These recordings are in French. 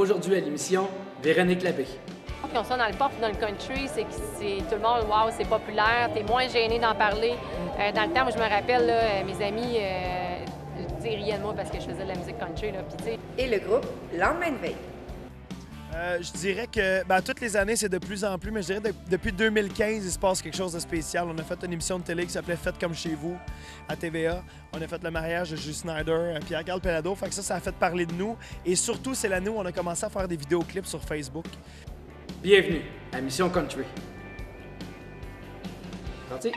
aujourd'hui à l'émission Véronique Labbé. Puis on sort dans le pop dans le country, c'est que tout le monde, wow, c'est populaire, t'es moins gêné d'en parler. Dans le temps, moi, je me rappelle, là, mes amis riaient de moi parce que je faisais de la musique country. Là, puis, et le groupe Lendemain de veille. Je dirais que toutes les années, c'est de plus en plus, mais je dirais que depuis 2015, il se passe quelque chose de spécial. On a fait une émission de télé qui s'appelait Faites comme chez vous à TVA. On a fait le mariage de Jules Snyder, Pierre-Carl Pellado. Fait que ça a fait parler de nous. Et surtout, c'est l'année où on a commencé à faire des vidéoclips sur Facebook. Bienvenue à Mission Country. Parti?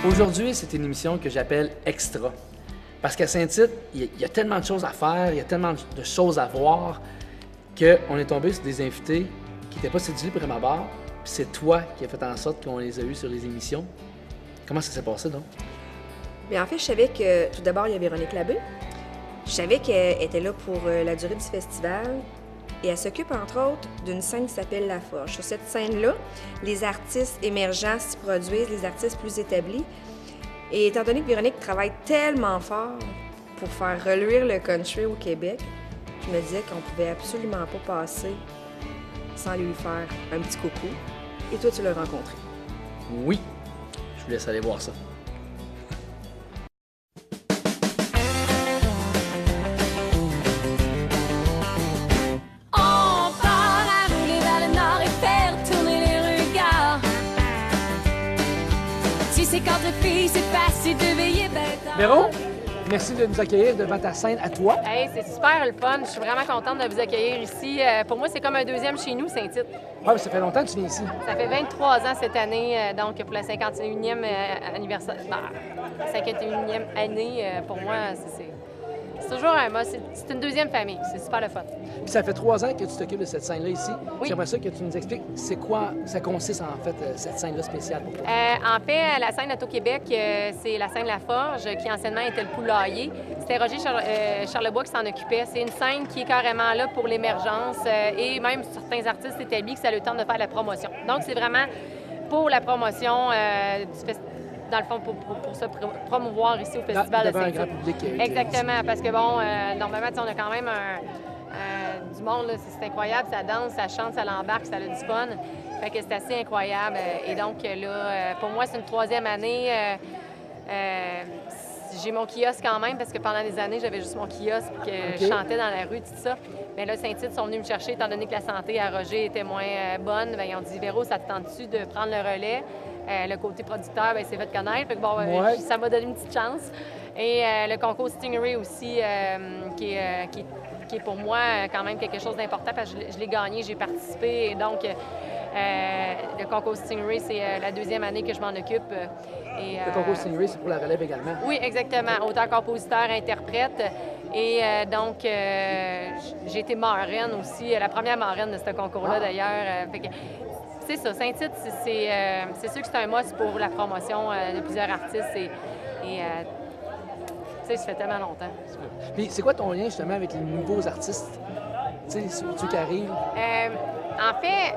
Aujourd'hui, c'est une émission que j'appelle Extra. Parce qu'à Saint-Tite, il y a tellement de choses à faire, il y a tellement de choses à voir, qu'on est tombé sur des invités qui n'étaient pas séduits pour ma barre. Puis c'est toi qui as fait en sorte qu'on les a eus sur les émissions. Comment ça s'est passé, donc? Mais en fait, je savais que, tout d'abord, il y a Véronique Labbé. Je savais qu'elle était là pour la durée du festival. Et elle s'occupe, entre autres, d'une scène qui s'appelle La Forge. Sur cette scène-là, les artistes émergents s'y produisent, les artistes plus établis. Et étant donné que Véronique travaille tellement fort pour faire reluire le country au Québec, je me disais qu'on pouvait absolument pas passer sans lui faire un petit coucou. Et toi, tu l'as rencontré. Oui. Je vous laisse aller voir ça. Véro, merci de nous accueillir devant ta scène à toi. hey, c'est super le fun. Je suis vraiment contente de vous accueillir ici. Pour moi, c'est comme un deuxième chez nous, Saint-Tite. Ouais, ça fait longtemps que tu viens ici. Ça fait 23 ans cette année, donc pour la 51e anniversaire. 51e année, pour moi, c'est toujours un mot. C'est une deuxième famille. C'est super le fun. Puis ça fait 3 ans que tu t'occupes de cette scène-là ici. Oui. J'aimerais ça que tu nous expliques c'est quoi ça consiste en fait, cette scène-là spéciale pour toi. En fait, la scène Auto-Québec, c'est la scène La Forge, qui anciennement était le Poulailler. C'était Roger Charlebois qui s'en occupait. C'est une scène qui est carrément là pour l'émergence et même certains artistes établis qui ça a le temps de faire la promotion. Donc, c'est vraiment pour la promotion du festival. Dans le fond, pour se promouvoir ici au Festival de Saint-Tite. Un grand public. Exactement, parce que bon, normalement, on a quand même du monde, là, c'est incroyable, ça danse, ça chante, ça l'embarque, ça a du fun. Fait que c'est assez incroyable. Et donc là, pour moi, c'est une 3e année. J'ai mon kiosque quand même, parce que pendant des années, j'avais juste mon kiosque, puis que je chantais dans la rue, tout ça. Mais là, Saint-Tite sont venus me chercher, étant donné que la santé à Roger était moins bonne. Bien, ils ont dit, Véro, ça te tente-tu de prendre le relais? Le côté producteur, bien, c'est fait connaître. Fait que, bon, ça m'a donné une petite chance. Et le concours Stingray aussi, qui est pour moi quand même quelque chose d'important parce que je l'ai gagné, j'ai participé. Et donc, le concours Stingray, c'est la 2e année que je m'en occupe. Le concours Stingray, c'est pour la relève également. Oui, exactement. Auteur, compositeur, interprète. Et donc, j'ai été marraine aussi, la première marraine de ce concours-là d'ailleurs. C'est ça, Saint-Tite, c'est sûr que c'est un must pour la promotion de plusieurs artistes. Et ça fait tellement longtemps. Puis c'est quoi ton lien justement avec les nouveaux artistes, ceux qui arrivent? En fait,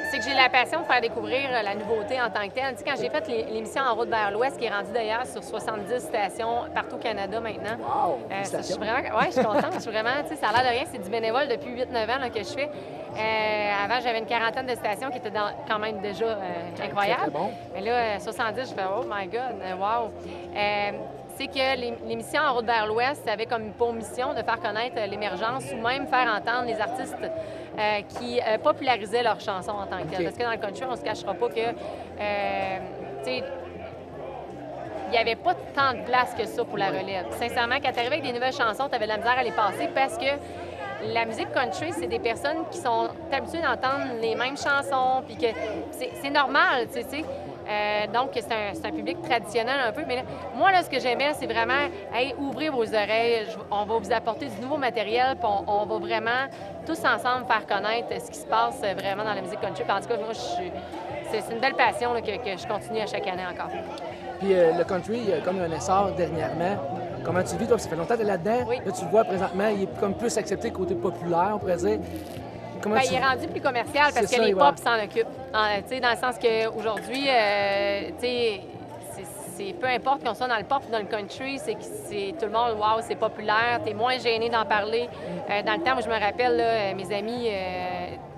c'est que j'ai la passion de faire découvrir la nouveauté en tant que telle. Tu sais, quand j'ai fait l'émission En route vers l'Ouest, qui est rendue d'ailleurs sur 70 stations partout au Canada maintenant. Wow! Je suis vraiment, je suis contente. Je suis vraiment, tu sais, ça a l'air de rien, c'est du bénévole depuis 8-9 ans là, que je fais. Avant, j'avais une 40aine de stations qui étaient quand même déjà incroyables. Bon. Mais là, 70, je fais « Oh my God, wow! » C'est que l'émission En route vers l'Ouest avait comme pour mission de faire connaître l'émergence ou même faire entendre les artistes qui popularisaient leurs chansons en tant que telles. Parce que dans le country, on ne se cachera pas que, tu sais, il n'y avait pas tant de place que ça pour la relève. Sincèrement, quand tu arrivais avec des nouvelles chansons, tu avais de la misère à les passer parce que la musique country, c'est des personnes qui sont habituées d'entendre les mêmes chansons, puis que c'est normal, tu sais. Donc, c'est un public traditionnel un peu. Mais là, moi, là, ce que j'aimais, c'est vraiment, hey, ouvrez vos oreilles, on va vous apporter du nouveau matériel, puis on va vraiment, tous ensemble, faire connaître ce qui se passe vraiment dans la musique country. Puis en tout cas, moi, c'est une belle passion là, que je continue à chaque année encore. Puis le country, il y a comme un essor dernièrement. Comment tu vis, toi? Ça fait longtemps que tu es là-dedans. Oui. Là, tu le vois présentement, il est comme plus accepté côté populaire, on pourrait dire. comment Ben, tu... il est rendu plus commercial parce C'est que ça, les ouais. pop s'en occupent. Tu sais, dans le sens qu'aujourd'hui, tu sais, c'est peu importe qu'on soit dans le pop ou dans le country, c'est que c'est tout le monde, wow, c'est populaire, t'es moins gêné d'en parler. Dans le temps où je me rappelle, là, mes amis,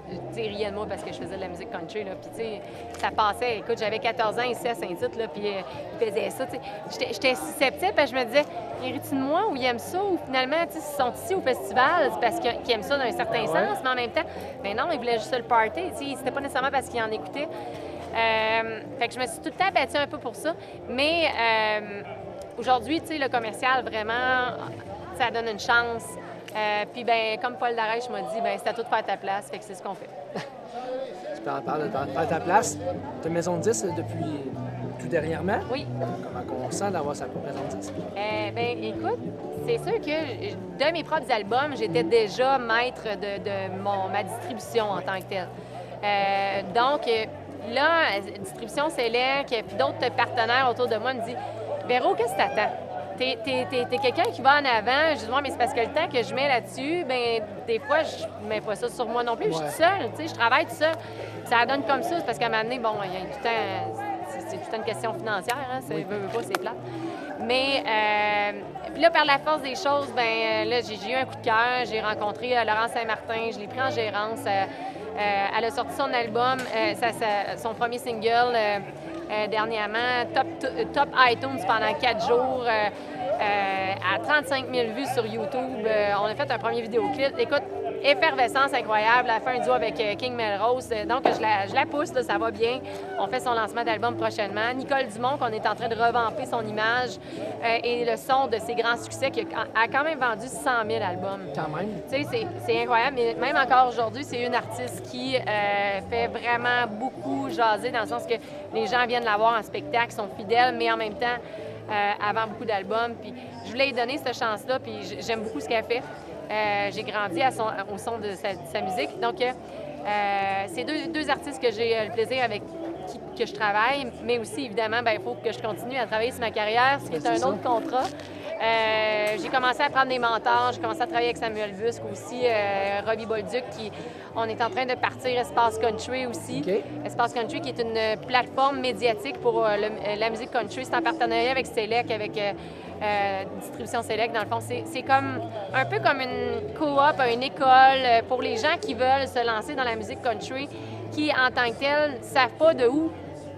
tu sais, riaient de moi parce que je faisais de la musique country, là, puis tu sais, ça passait. Écoute, j'avais 14 ans ici à Saint-Tite, là, puis ils faisaient ça, tu sais. J'étais susceptible, parce que je me disais, ils rient de moi ou ils aiment ça, ou finalement, tu sais, s'ils sont ici au festival, c'est parce qu'ils aiment ça d'un certain sens, mais en même temps, ben non, ils voulaient juste le party, tu sais, c'était pas nécessairement parce qu'ils en écoutaient. Fait que je me suis tout le temps battue un peu pour ça. Mais aujourd'hui, tu sais, le commercial, vraiment, ça donne une chance. Puis, ben, comme Paul Darèche m'a dit, ben, c'est à toi de faire ta place. Fait que c'est ce qu'on fait. Tu parles de faire ta place. Tu as une maison de 10 depuis tout dernièrement. Oui. Comment on sent d'avoir sa propre maison de 10? Ben, écoute, c'est sûr que de mes propres albums, j'étais déjà maître de ma distribution en tant que telle. Donc, là, Distribution Select, puis d'autres partenaires autour de moi me disent « Véro, qu'est-ce que t'attends? T'es quelqu'un qui va en avant. » Je dis « Ouais, mais c'est parce que le temps que je mets là-dessus, ben des fois, je mets pas ça sur moi non plus. Je suis toute seule, tu sais, je travaille tout seul. Ça donne comme ça, c'est parce qu'à un moment donné, bon, il y a tout le temps... C'est tout le temps une question financière, hein? Veut pas, c'est plate. Mais, puis là, par la force des choses, ben là, j'ai eu un coup de cœur. J'ai rencontré Laurence Saint-Martin, je l'ai pris en gérance. Elle a sorti son album, son premier single dernièrement, top iTunes pendant 4 jours, à 35 000 vues sur YouTube. On a fait un premier vidéoclip. Écoute, effervescence incroyable. Elle a fait un duo avec King Melrose. Donc, je la pousse, là, ça va bien. On fait son lancement d'album prochainement. Nicole Dumont, qu'on est en train de revamper son image et le son de ses grands succès, qui a quand même vendu 100 000 albums. Quand même. Tu sais, c'est incroyable. Mais même encore aujourd'hui, c'est une artiste qui fait vraiment beaucoup jaser, dans le sens que les gens viennent la voir en spectacle, sont fidèles, mais en même temps, avant beaucoup d'albums. Puis je voulais lui donner cette chance-là, puis j'aime beaucoup ce qu'elle fait. J'ai grandi au son de sa musique. Donc, c'est deux artistes que j'ai le plaisir avec que je travaille, mais aussi, évidemment, bien, il faut que je continue à travailler sur ma carrière, ce qui est un autre contrat. J'ai commencé à prendre des mentors, j'ai commencé à travailler avec Samuel Busque aussi, Robbie Bolduc, on est en train de partir Espace Country aussi. Okay. Espace Country qui est une plateforme médiatique pour la musique country. C'est en partenariat avec Select, avec Distribution Select. Dans le fond, c'est comme un peu comme une coop, une école pour les gens qui veulent se lancer dans la musique country, qui, en tant que telle, ne savent pas de où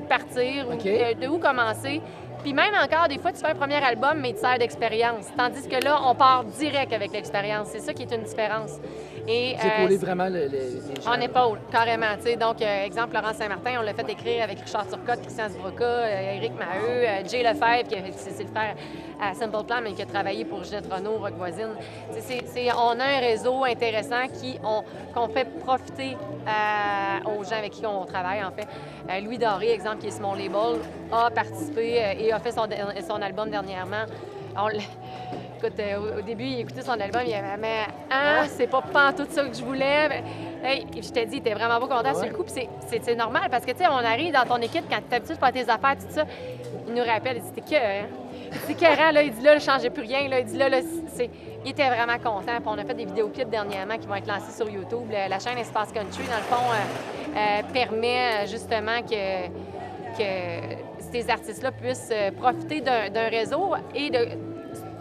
partir ou de où commencer. Puis même encore, des fois, tu fais un premier album, mais tu sers d'expérience. Tandis que là, on part direct avec l'expérience. C'est ça qui est une différence. Et, vous épaulez vraiment les gens. On épaule, carrément. T'sais. Donc, exemple, Laurence Saint-Martin, on l'a fait écrire avec Richard Turcotte, Christian Sbroca, Éric Maheu, Jay Lefebvre, c'est le frère à Simple Plan, mais qui a travaillé pour Ginette Renault, Rock Voisine. On a un réseau intéressant qu'on fait profiter aux gens avec qui on travaille, en fait. Louis Doré, exemple, qui est sur mon label, a participé et a fait son album dernièrement. Écoute, au début, il écoutait son album, il avait mais c'est pas tout ça que je voulais. Hey, je t'ai dit, il était vraiment pas content sur le coup. Puis c'est normal parce que, tu sais, on arrive dans ton équipe, quand tu es habitué de faire tes affaires, tout ça, il nous rappelle, il dit, c'est écœurant, là. Il dit, là, ne changez plus rien. Là. Il dit, là, il était vraiment content. Puis on a fait des vidéoclips dernièrement qui vont être lancés sur YouTube. La chaîne Espace Country, dans le fond, permet justement que ces artistes-là puissent profiter d'un réseau et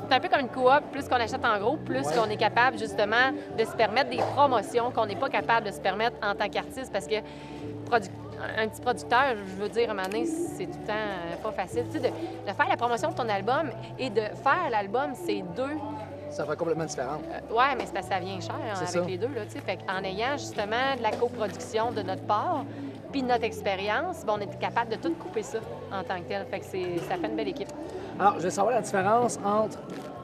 c'est un peu comme une coop, plus qu'on achète en gros, plus qu'on est capable justement de se permettre des promotions qu'on n'est pas capable de se permettre en tant qu'artiste parce que un petit producteur, je veux dire, à un moment donné, c'est tout le temps pas facile. Tu sais, de faire la promotion de ton album et de faire l'album, c'est deux. Ça va complètement différent. Oui, mais c'est parce que ça vient cher avec les deux. Là, tu sais. Fait en ayant justement de la coproduction de notre part, puis notre expérience, on est capable de tout couper ça en tant que tel. Fait que ça fait une belle équipe. Alors, je veux savoir la différence entre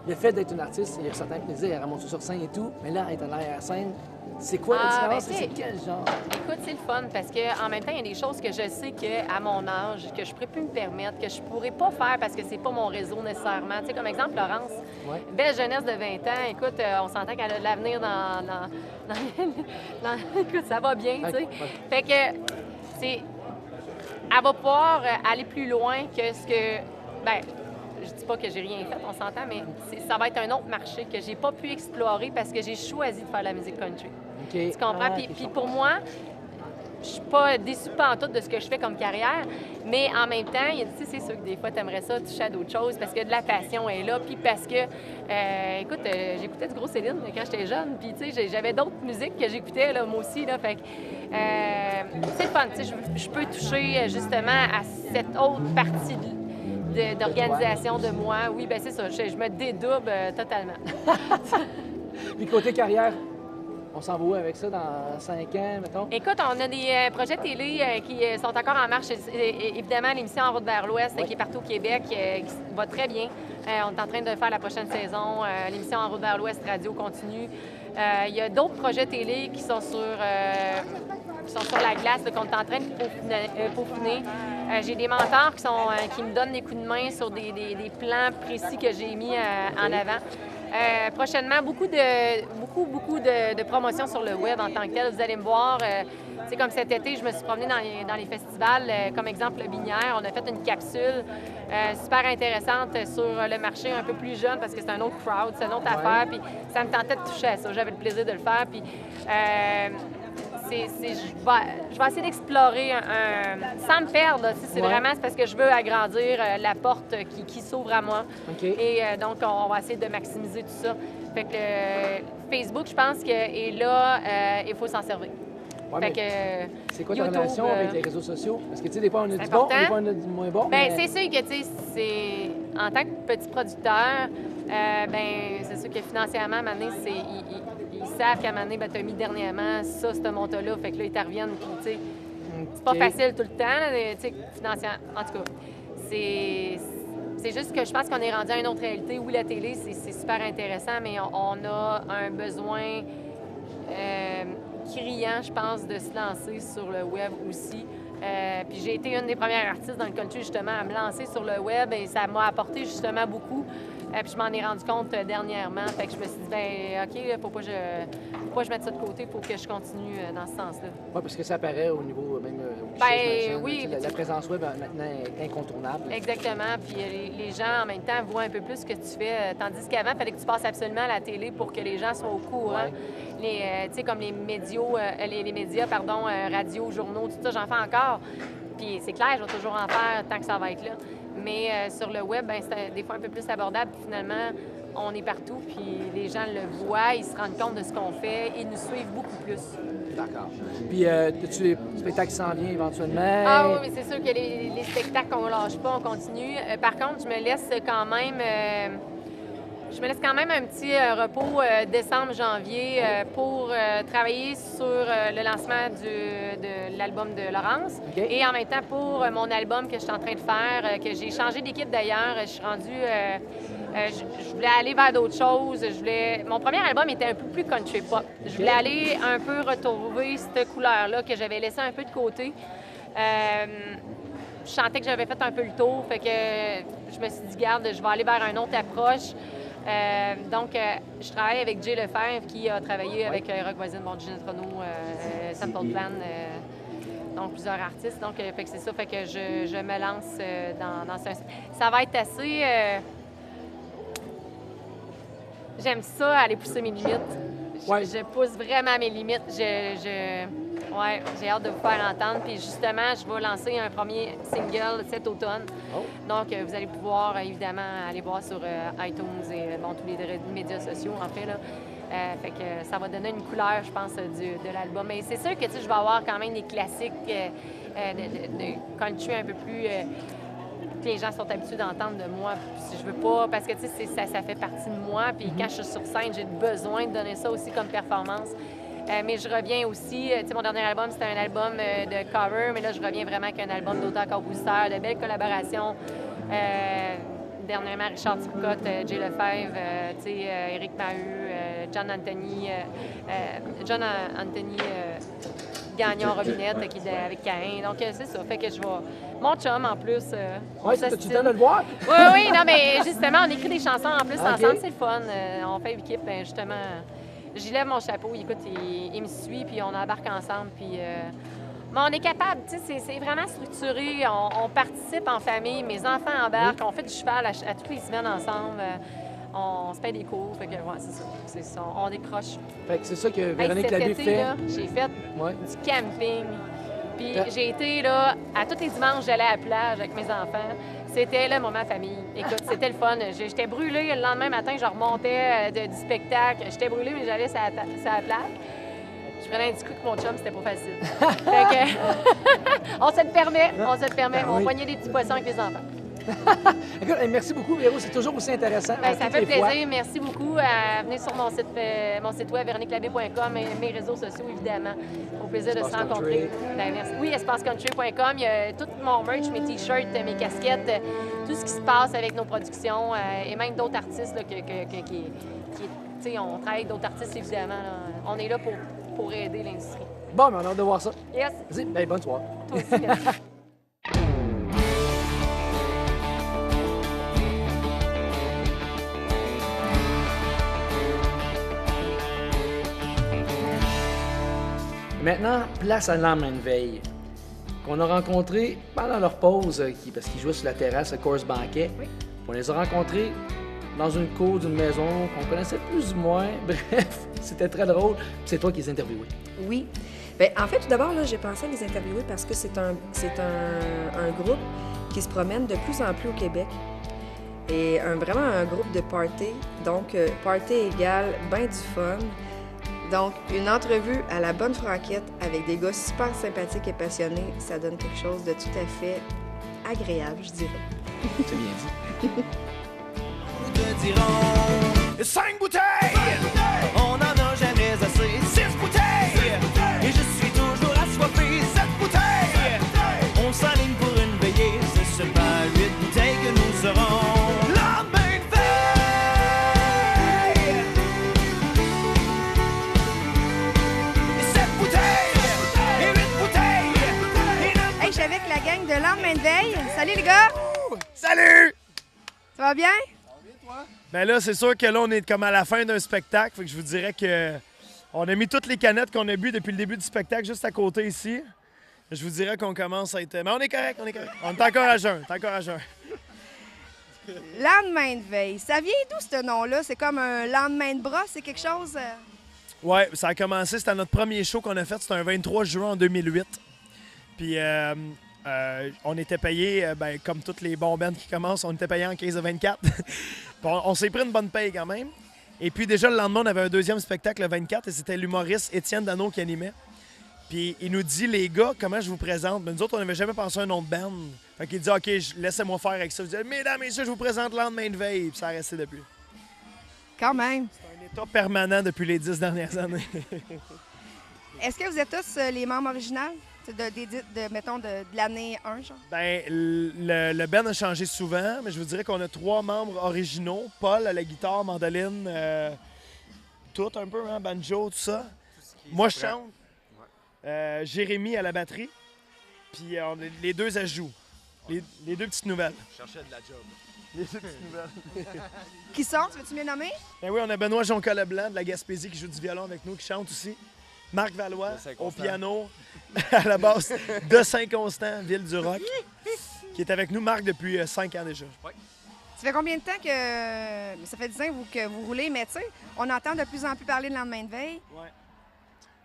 le fait d'être une artiste, il y a certains plaisirs à remonter sur scène et tout, mais là, être en arrière-scène, c'est quoi la différence? Ben, c'est quel genre? Écoute, c'est le fun parce qu'en même temps, il y a des choses que je sais qu'à mon âge, que je ne pourrais plus me permettre, que je ne pourrais pas faire parce que c'est pas mon réseau nécessairement. Tu sais, comme exemple, Laurence, belle jeunesse de 20 ans. Écoute, on s'entend qu'elle a de l'avenir Écoute, ça va bien, tu sais. Fait que, elle va pouvoir aller plus loin que ce que... Ben, je dis pas que j'ai rien fait, on s'entend, mais ça va être un autre marché que j'ai pas pu explorer parce que j'ai choisi de faire la musique country. OK. Tu comprends? Ah, Puis, OK, je puis comprends. pour moi, je suis pas déçue pantoute de ce que je fais comme carrière, mais en même temps, c'est sûr que des fois, tu aimerais ça toucher à d'autres choses parce que de la passion est là, puis parce que, écoute, j'écoutais du gros Céline quand j'étais jeune, puis tu sais, j'avais d'autres musiques que j'écoutais, là, moi aussi, là, fait que c'est le fun, tu sais, je peux toucher justement à cette autre partie d'organisation de moi. Oui, ben c'est ça, je me dédouble totalement. Puis côté carrière, on s'en va où avec ça dans 5 ans, mettons? Écoute, on a des projets télé qui sont encore en marche. Évidemment, l'émission En route vers l'Ouest, Oui. qui est partout au Québec, qui va très bien. On est en train de faire la prochaine saison. L'émission En route vers l'Ouest radio continue. Il y a d'autres projets télé qui sont sur la glace, là, qu'on est en train de peaufiner. J'ai des mentors qui me donnent des coups de main sur des plans précis que j'ai mis en avant. Prochainement, beaucoup de promotions sur le web en tant que tel. Vous allez me voir, c'est comme cet été, je me suis promenée dans les festivals, comme exemple le Binière. On a fait une capsule super intéressante sur le marché un peu plus jeune parce que c'est un autre crowd, c'est une autre affaire. Puis ça me tentait de toucher à ça. J'avais le plaisir de le faire. Puis je vais essayer d'explorer sans me perdre. Là, c'est vraiment parce que je veux agrandir la porte qui s'ouvre à moi. OK. Et donc, on va essayer de maximiser tout ça. Fait que Facebook, je pense qu'il est là, il faut s'en servir. Ouais, Fait mais que c'est quoi ta YouTube, relation avec les réseaux sociaux? Parce que, tu sais, des fois, on a du bon, important. des fois, on a du moins bon. Bien, mais- c'est sûr que, tu sais, en tant que petit producteur, ben c'est sûr que financièrement, à un moment donné, ils savent qu'à un moment donné, ben, tu as mis dernièrement ça, ce montant-là. Fait que là, ils te reviennent. Puis, tu sais, c'est pas OK. facile tout le temps, là, tu sais, financièrement. En tout cas, c'est juste que je pense qu'on est rendu à une autre réalité. Oui, la télé, c'est super intéressant, mais on a un besoin criant, je pense, de se lancer sur le web aussi. Puis j'ai été une des premières artistes dans le country, justement, à me lancer sur le web et ça m'a apporté justement beaucoup. Puis je m'en ai rendu compte dernièrement. Fait que je me suis dit, ben OK, faut pas que je mette ça de côté, faut que je continue dans ce sens-là. Oui, parce que ça apparaît au niveau même au Ben, j'imagine, oui, tu sais, la présence web maintenant est incontournable. Exactement. Puis les gens, en même temps, voient un peu plus ce que tu fais. Tandis qu'avant, il fallait que tu passes absolument à la télé pour que les gens soient au courant. Tu sais, comme les médias, radio, journaux, tout ça, j'en fais encore. Puis c'est clair, je vais toujours en faire tant que ça va être là. Mais sur le web, ben, c'est des fois un peu plus abordable. Puis finalement, on est partout, puis les gens le voient, ils se rendent compte de ce qu'on fait, ils nous suivent beaucoup plus. D'accord. Puis, as-tu des spectacles qui s'en viennent éventuellement? Ah oui, mais c'est sûr que les spectacles, on ne lâche pas, on continue. Par contre, je me laisse quand même un petit repos décembre, janvier pour travailler sur le lancement de l'album de Laurence. OK. Et en même temps pour mon album que je suis en train de faire, que j'ai changé d'équipe d'ailleurs. Je suis rendue... je voulais aller vers d'autres choses. Mon premier album était un peu plus country pop. Je voulais aller un peu retrouver cette couleur-là que j'avais laissée un peu de côté. Je sentais que j'avais fait un peu le tour, fait que je me suis dit, garde, je vais aller vers une autre approche. Donc, je travaille avec Jay Lefebvre qui a travaillé avec Rock Voisine, Ginette Renault, Sample Plan, donc plusieurs artistes. Donc, fait que c'est ça, fait que je me lance dans ce... Ça va être assez... J'aime ça, aller pousser mes limites. Ouais. Je pousse vraiment mes limites. Ouais, j'ai hâte de vous faire entendre. Puis justement, je vais lancer un premier single cet automne. Oh. Donc, vous allez pouvoir, évidemment, aller voir sur iTunes et tous les médias sociaux, en fait. Là. Fait que ça va donner une couleur, je pense, de l'album. Mais c'est sûr que je vais avoir quand même des classiques de country un peu plus... que les gens sont habitués d'entendre de moi. Puis je veux pas... Parce que, tu sais, ça fait partie de moi. Puis quand je suis sur scène, j'ai besoin de donner ça aussi comme performance. Mais je reviens aussi, tu sais, mon dernier album, c'était un album de cover, mais là, je reviens vraiment avec un album d'auteur-compositeur, de belles collaborations. Dernièrement, Richard Turcotte, Jay Lefebvre, tu sais, Éric Maheu, John Anthony Gagnon-Robinette qui est avec Caïn. Donc, c'est ça. Fait que je vais... Mon chum, en plus... Oui, tu le temps de le voir? Oui, non, mais justement, on écrit des chansons en plus ensemble, c'est le fun. On fait équipe, ben, justement... J'y lève mon chapeau, écoute, il me suit, puis on embarque ensemble, puis... Mais on est capable, tu sais, c'est vraiment structuré, on participe en famille, mes enfants embarquent, on fait du cheval à toutes les semaines ensemble, on se fait des cours. Fait que, ouais, c'est ça. On décroche. Fait que c'est ça que Hey, Véronique cet Labbé été, fait. là, j'ai fait Ouais. du camping. Puis Ah. j'ai été là, à tous les dimanches, j'allais à la plage avec mes enfants. C'était le moment famille. Écoute, c'était le fun. J'étais brûlée le lendemain matin, je remontais du spectacle. J'étais brûlée, mais j'allais sur la plage. Je prenais un petit coup avec mon chum, c'était pas facile. Fait que, on se le permet, Ben on oui. poignait des petits poissons avec les enfants. Écoute, merci beaucoup, Véro. C'est toujours aussi intéressant. Ben, à ça toutes fait les fois. plaisir. Merci beaucoup. Venez sur mon site web, veroniquelabbé.com et mes réseaux sociaux, évidemment. Au plaisir de se Espace rencontrer. Country. Ben, merci. Oui, espacecountry.com. Il y a tout mon merch, mes T-shirts, mes casquettes, tout ce qui se passe avec nos productions et même d'autres artistes là, tu sais, on travaille avec d'autres artistes, évidemment. Là. On est là pour aider l'industrie. Bon, mais on a hâte de voir ça. Yes! Vas-y, ben, bonne soirée. Toi aussi, merci. Maintenant, place à le lendemain de veille, qu'on a rencontré pendant leur pause, parce qu'ils jouaient sur la terrasse, le course banquet. Oui. On les a rencontrés dans une cour d'une maison qu'on connaissait plus ou moins. Bref, c'était très drôle. Puis c'est toi qui les as interviewés. Oui. Bien, en fait, tout d'abord, là, j'ai pensé à les interviewer parce que c'est un groupe qui se promène de plus en plus au Québec. Et vraiment un groupe de party. Donc, party égale bien du fun. Donc, une entrevue à la bonne franquette avec des gars super sympathiques et passionnés, ça donne quelque chose de tout à fait agréable, je dirais. C'est bien dit. Te diront 5 bouteilles, on n'en a jamais assez. 6 bouteilles, et je suis toujours assoiffé. 7 bouteilles, on s'aligne pour une veillée. C'est seulement 8 bouteilles que nous serons. Lendemain de veille. Et 7 bouteilles, et 8 bouteilles, et 9 Hey, je suis avec la gang de lendemain de veille. Salut les gars! Salut! Ça va bien? Ben là, c'est sûr que là, on est comme à la fin d'un spectacle. Fait que je vous dirais que on a mis toutes les canettes qu'on a bu depuis le début du spectacle juste à côté ici. Je vous dirais qu'on commence à être... Mais on est correct, on est correct. On est encore à jeun, Lendemain de veille. Ça vient d'où ce nom-là? C'est comme un lendemain de bras? C'est quelque chose... Ouais, ça a commencé, c'était notre premier show qu'on a fait. C'était un 23 juin en 2008. Puis on était payé, comme tous les bons bands qui commencent, on était payé en 15 à 24. On s'est pris une bonne paye quand même. Et puis déjà le lendemain, on avait un deuxième spectacle le 24 et c'était l'humoriste Étienne Dano qui animait. Puis il nous dit, les gars, comment je vous présente? Mais nous autres, on n'avait jamais pensé à un nom de band. Fait qu'il dit, OK, laissez-moi faire avec ça. Je dis, mesdames et messieurs, je vous présente Lendemain de veille. Puis ça a resté depuis. Quand même. C'est un état permanent depuis les 10 dernières années. Est-ce que vous êtes tous les membres originaux? Mettons, de l'année 1, genre? Ben, le band a changé souvent, mais je vous dirais qu'on a 3 membres originaux. Paul à la guitare, mandoline, tout un peu, hein, banjo, tout ça. Moi, je chante. Jérémy à la batterie. Puis les deux, elles jouent. Les deux petites nouvelles. Cherchais de la job. Les deux petites nouvelles. Qui sont? Tu veux-tu me les nommer? Ben oui, on a Benoît Jonca-Leblanc de la Gaspésie qui joue du violon avec nous, qui chante aussi. Marc Valois De Saint-Constant. au piano, à la basse de Saint-Constant, ville du rock, qui est avec nous, Marc, depuis 5 ans déjà. Ça fait combien de temps que... Ça fait 10 ans que vous roulez, mais tu sais, on entend de plus en plus parler de lendemain de veille. Ouais.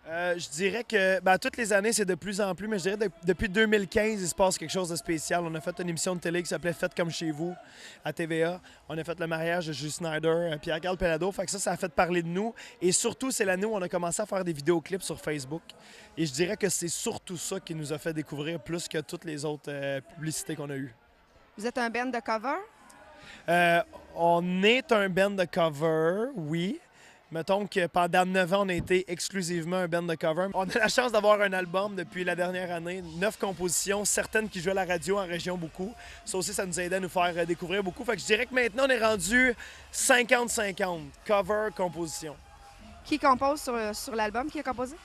Je dirais que toutes les années, c'est de plus en plus, mais je dirais depuis 2015, il se passe quelque chose de spécial. On a fait une émission de télé qui s'appelait Faites comme chez vous à TVA. On a fait le mariage de Jules Snyder, Pierre-Carl Pelado. Fait que ça a fait parler de nous. Et surtout, c'est l'année où on a commencé à faire des vidéoclips sur Facebook. Et je dirais que c'est surtout ça qui nous a fait découvrir plus que toutes les autres publicités qu'on a eues. Vous êtes un band de cover? On est un band de cover, oui. Mettons que pendant 9 ans, on a été exclusivement un band de cover. On a la chance d'avoir un album depuis la dernière année, 9 compositions, certaines qui jouent à la radio en région beaucoup. Ça aussi, ça nous a aidé à nous faire découvrir beaucoup. Fait que je dirais que maintenant, on est rendu 50-50, cover, composition. Qui compose sur l'album? Qui a composé?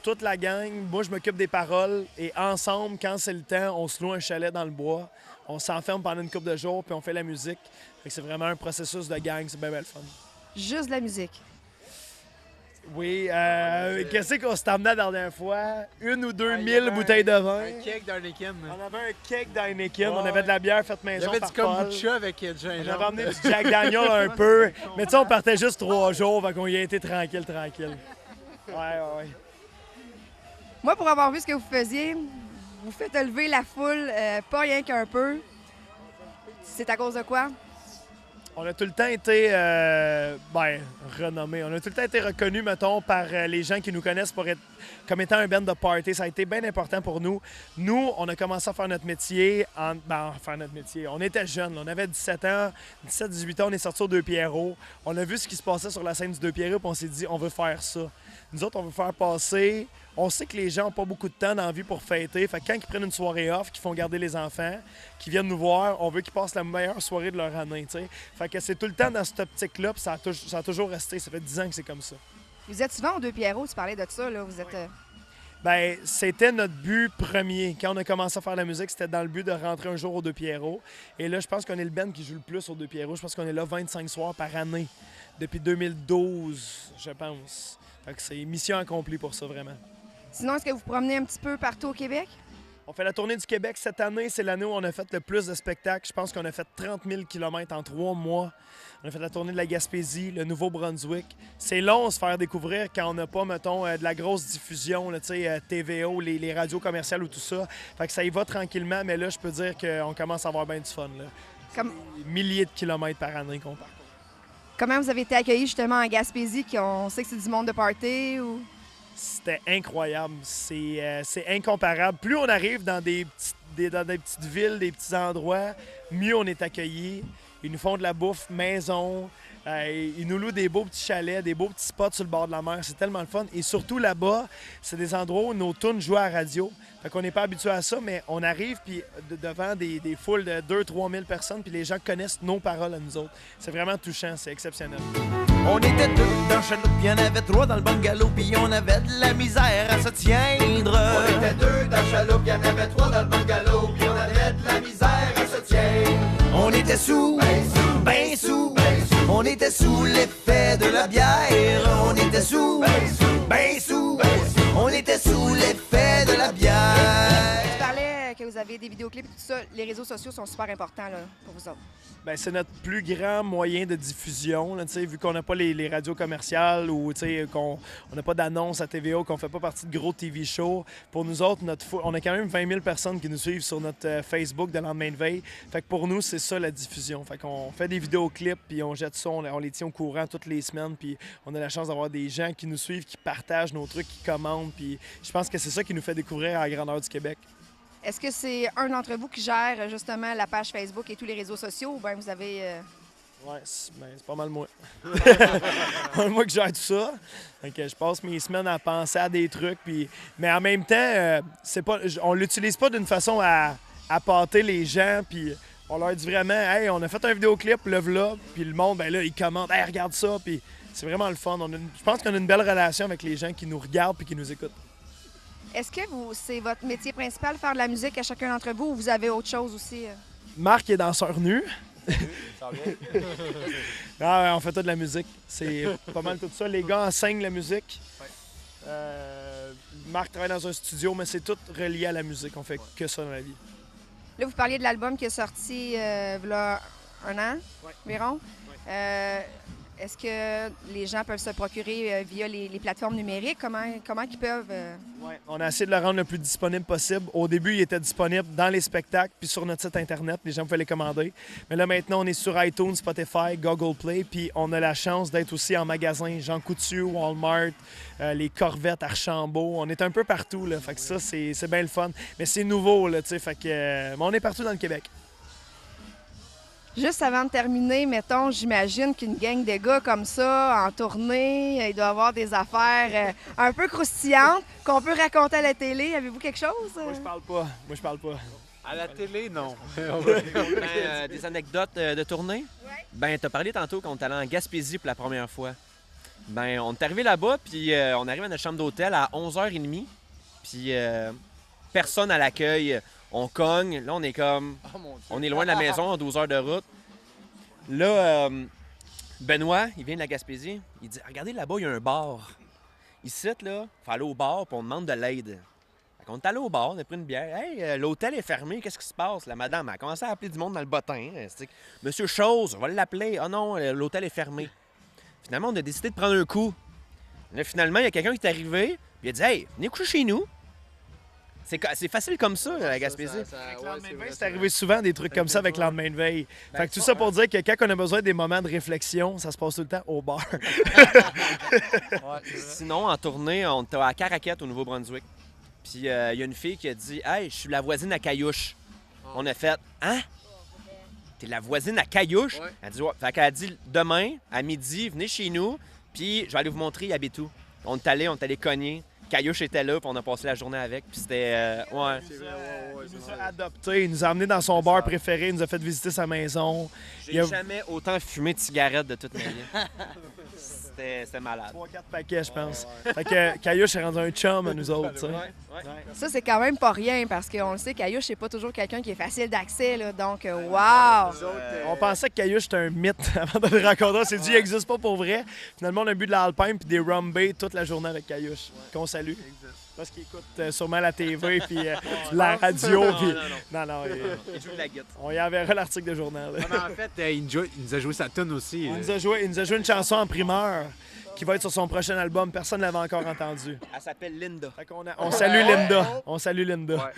Toute la gang, moi, je m'occupe des paroles et ensemble, quand c'est le temps, on se loue un chalet dans le bois. On s'enferme pendant une couple de jours puis on fait la musique. Fait que c'est vraiment un processus de gang, c'est bien le fun. Juste de la musique. Oui, qu'est-ce qu'on s'est emmené la dernière fois? 1 ou 2 000 bouteilles de vin. Un cake d'Heineken. On avait un cake d'Heineken, on avait de la bière faite Il maison y avait par du Paul. kombucha avec du On gingembre. avait emmené du Jack Daniel un peu. Mais tu sais, on partait juste 3 jours, fait qu'on y a été tranquille. Ouais. Moi, pour avoir vu ce que vous faisiez, vous faites lever la foule, pas rien qu'un peu. C'est à cause de quoi? On a tout le temps été renommés. On a tout le temps été reconnus, mettons, par les gens qui nous connaissent comme étant un band de party. Ça a été bien important pour nous. Nous, on a commencé à faire notre métier. On était jeunes. Là. On avait 17 ans, 17-18 ans. On est sortis au Deux Pierrots. On a vu ce qui se passait sur la scène du Deux Pierrots, puis on s'est dit, on veut faire ça. Nous autres, on veut faire passer. On sait que les gens n'ont pas beaucoup de temps dans la vie pour fêter. Fait que quand ils prennent une soirée off, qu'ils font garder les enfants, qu'ils viennent nous voir, on veut qu'ils passent la meilleure soirée de leur année. T'sais. Fait que c'est tout le temps dans cette optique-là, puis ça a toujours resté. Ça fait 10 ans que c'est comme ça. Vous êtes souvent aux Deux Pierrots, tu parlais de ça, là. Vous êtes... Bien, c'était notre but premier. Quand on a commencé à faire la musique, c'était dans le but de rentrer un jour aux Deux Pierrots. Et là, je pense qu'on est le band qui joue le plus aux Deux Pierrots. Je pense qu'on est là 25 soirs par année. Depuis 2012, je pense. Fait que c'est mission accomplie pour ça, vraiment. Sinon, est-ce que vous promenez un petit peu partout au Québec? On fait la tournée du Québec cette année. C'est l'année où on a fait le plus de spectacles. Je pense qu'on a fait 30 000 km en 3 mois. On a fait la tournée de la Gaspésie, le Nouveau-Brunswick. C'est long de se faire découvrir quand on n'a pas, mettons, de la grosse diffusion, là, TVO, les radios commerciales ou tout ça. Fait que ça y va tranquillement, mais là, je peux dire qu'on commence à avoir bien du fun. Là. Comme... Des milliers de kilomètres par année qu'on part. Comment vous avez été accueillis justement en Gaspésie, qu'on sait que c'est du monde de party ou... C'était incroyable. C'est incomparable. Plus on arrive dans des petites villes, des petits endroits, mieux on est accueillis. Ils nous font de la bouffe maison. Ils nous louent des beaux petits chalets, des beaux petits spots sur le bord de la mer. C'est tellement le fun. Et surtout là-bas, c'est des endroits où nos tunes jouent à la radio. Fait qu'on n'est pas habitué à ça, mais on arrive puis devant des foules de 2-3 000 personnes, puis les gens connaissent nos paroles à nous autres. C'est vraiment touchant, c'est exceptionnel. On était deux dans le chaloupe, puis il y en avait 3 dans le bungalow, puis on avait de la misère à se tiendre. On était 2 dans le chaloupe, il y en avait 3 dans le bungalow, puis on avait de la misère à se tiendre. On était sous, ben sous, on était sous l'effet de la bière. On était sous, ben sous, on était sous l'effet de la bière. Tu parlais que vous avez des vidéoclips et tout ça. Les réseaux sociaux sont super importants là, pour vous autres. Bien, c'est notre plus grand moyen de diffusion, là, vu qu'on n'a pas les radios commerciales ou qu'on n'a pas d'annonces à TVA, qu'on ne fait pas partie de gros TV shows. Pour nous autres, on a quand même 20 000 personnes qui nous suivent sur notre Facebook de lendemain de veille. Fait que pour nous, c'est ça la diffusion. Fait qu'on fait des vidéoclips, puis on jette ça, on les tient au courant toutes les semaines, puis on a la chance d'avoir des gens qui nous suivent, qui partagent nos trucs, qui commandent, puis je pense que c'est ça qui nous fait découvrir à la grandeur du Québec. Est-ce que c'est un d'entre vous qui gère justement la page Facebook et tous les réseaux sociaux ou bien vous avez... Ouais, c'est pas mal moi. C'est moi qui gère tout ça. Donc, je passe mes semaines à penser à des trucs. Mais en même temps, on l'utilise pas d'une façon à pâter les gens. Puis on leur dit vraiment, hey, on a fait un vidéoclip, le v'là. Puis le monde, ben là, ils commentent, hey, regarde ça. Puis c'est vraiment le fun. Je pense qu'on a une belle relation avec les gens qui nous regardent et qui nous écoutent. Est-ce que c'est votre métier principal, faire de la musique à chacun d'entre vous, ou vous avez autre chose aussi? Marc est danseur nu. Ça vient. Ah, on fait tout de la musique. C'est pas mal tout ça. Les gars enseignent la musique. Marc travaille dans un studio, mais c'est tout relié à la musique. On fait que ça dans la vie. Là, vous parliez de l'album qui est sorti il y a un an environ. Est-ce que les gens peuvent se procurer via les plateformes numériques? Comment ils peuvent... Ouais, on a essayé de le rendre le plus disponible possible. Au début, il était disponible dans les spectacles puis sur notre site Internet. Les gens pouvaient les commander. Mais là, maintenant, on est sur iTunes, Spotify, Google Play. Puis on a la chance d'être aussi en magasin. Jean Coutu, Walmart, les Corvettes, Archambault. On est un peu partout, là. Fait que ça, c'est bien le fun. Mais c'est nouveau, là, tu sais. Fait que... mais on est partout dans le Québec. Juste avant de terminer, mettons, j'imagine qu'une gang de gars comme ça, en tournée, il doit avoir des affaires un peu croustillantes qu'on peut raconter à la télé. Avez-vous quelque chose? Moi, je parle pas. À la télé, non. Des anecdotes de tournée? Oui. Ben, t'as parlé tantôt qu'on est allé en Gaspésie pour la première fois. Ben, on est arrivé là-bas, puis on arrive à notre chambre d'hôtel à 11h30. Puis personne à l'accueil. On cogne. Là, on est comme... on est loin de la maison, à 12 heures de route. Là, Benoît, il vient de la Gaspésie. Il dit, regardez là-bas, il y a un bar. ici, là, faut aller au bar, puis on demande de l'aide. Fait qu'on est allé au bar, on a pris une bière. Hey, l'hôtel est fermé, qu'est-ce qui se passe? La madame a commencé à appeler du monde dans le bottin. Monsieur Chose, on va l'appeler. Ah non, l'hôtel est fermé. Finalement, on a décidé de prendre un coup. Là, finalement, il y a quelqu'un qui est arrivé, puis il a dit Hey, venez coucher chez nous. C'est facile comme ça, la Gaspésie. C'est arrivé souvent des trucs comme ça avec lendemain de veille. Fait que tout ça pour dire que quand on a besoin des moments de réflexion, ça se passe tout le temps au bar. Sinon, en tournée, on était à Caraquette, au Nouveau-Brunswick. Puis il y a une fille qui a dit Hey, je suis la voisine à Caillouche. On a fait Hein? T'es la voisine à Caillouche? Ouais. Elle dit Ouais. Fait qu'elle a dit Demain, à midi, venez chez nous, puis je vais aller vous montrer, il habite où. On est allé cogner. Caillouche était là, puis on a passé la journée avec, puis c'était... ouais. Il nous a adoptés, il nous a amenés dans son bar préféré, il nous a fait visiter sa maison. J'ai jamais autant fumé de cigarettes de toute ma vie. C'était malade. 3-4 paquets, je pense. Fait que Caillouche est rendu un chum à nous autres, tu sais. Ça, c'est quand même pas rien, parce qu'on le sait, Caillouche, c'est pas toujours quelqu'un qui est facile d'accès, là. Donc, wow! On pensait que Caillouche était un mythe avant de le rencontrer. On s'est dit, il n'existe pas pour vrai. Finalement, on a bu de l'Alpine puis des rum bay toute la journée avec Caillouche, qu'on salue. Parce qu'il écoute sûrement la TV puis la radio. Non, il joue de la guitare. On y enverra l'article de journal. En fait, il nous a joué sa tune aussi. Il nous a joué une chanson en primeur qui va être sur son prochain album. Personne ne l'avait encore entendue. Elle s'appelle Linda. On salue Linda. On salue Linda. Ouais.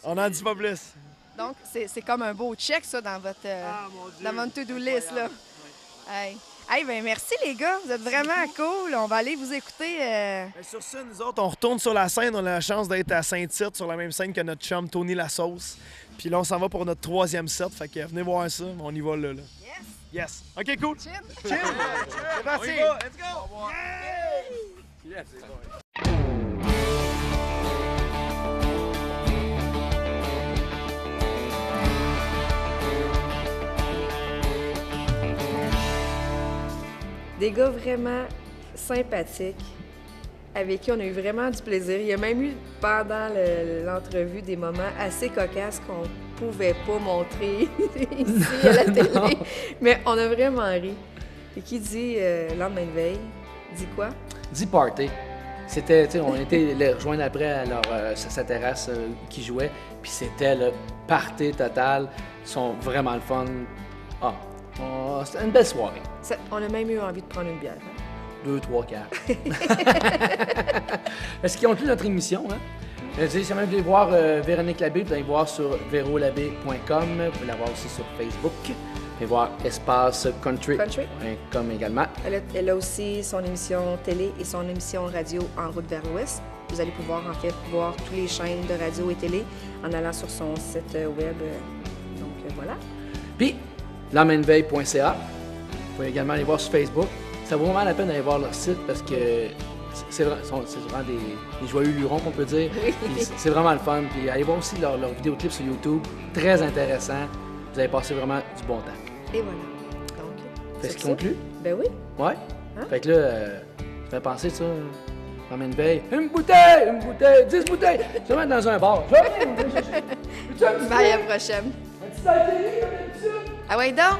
On n'en dit pas plus. Donc, c'est comme un beau check, ça, dans votre to-do list, là. Hey. Hey, ben merci les gars, vous êtes vraiment cool. On va aller vous écouter. Sur ça, nous autres, on retourne sur la scène. On a la chance d'être à Saint-Tite, sur la même scène que notre chum Tony Lasauce. Puis là, on s'en va pour notre 3e set. Fait que venez voir ça, on y va là. Yes! OK, cool! Chin! C'est parti! Let's go! Yes! Des gars vraiment sympathiques, avec qui on a eu vraiment du plaisir. Il y a même eu, pendant l'entrevue, des moments assez cocasses qu'on pouvait pas montrer ici à la télé. Mais on a vraiment ri. Et qui dit lendemain de veille, dit quoi? Dit party. C'était, tu sais, on était les rejoindre après à sa terrasse qui jouait, puis c'était le party total. Ils sont vraiment le fun. C'était une belle soirée. On a même eu envie de prendre une bière. 2, 3, 4. Est-ce qu'ils ont tenu notre émission, hein? Si vous voulez voir Véronique Labbé, vous allez voir sur verolabé.com. Vous pouvez la voir aussi sur Facebook. Vous pouvez voir Espace Country.com également. Elle a aussi son émission télé et son émission radio En route vers l'Ouest. Vous allez pouvoir en fait voir toutes les chaînes de radio et télé en allant sur son site web. Donc voilà. Puis, lendemaindeveille.ca. Vous pouvez également aller voir sur Facebook. Ça vaut vraiment la peine d'aller voir leur site parce que c'est vraiment des joyeux lurons qu'on peut dire. C'est vraiment le fun. Puis allez voir aussi leur vidéoclip sur YouTube. Très intéressant. Vous allez passer vraiment du bon temps. Et voilà. Donc, fait ce qui conclut? Ben oui. Ouais. Hein? Fait que là, ça fait penser ça. Lendemain de veille. Une bouteille, 10 bouteilles. Je vais mettre dans un bar. Bye, à la prochaine. Ah ouais, donc?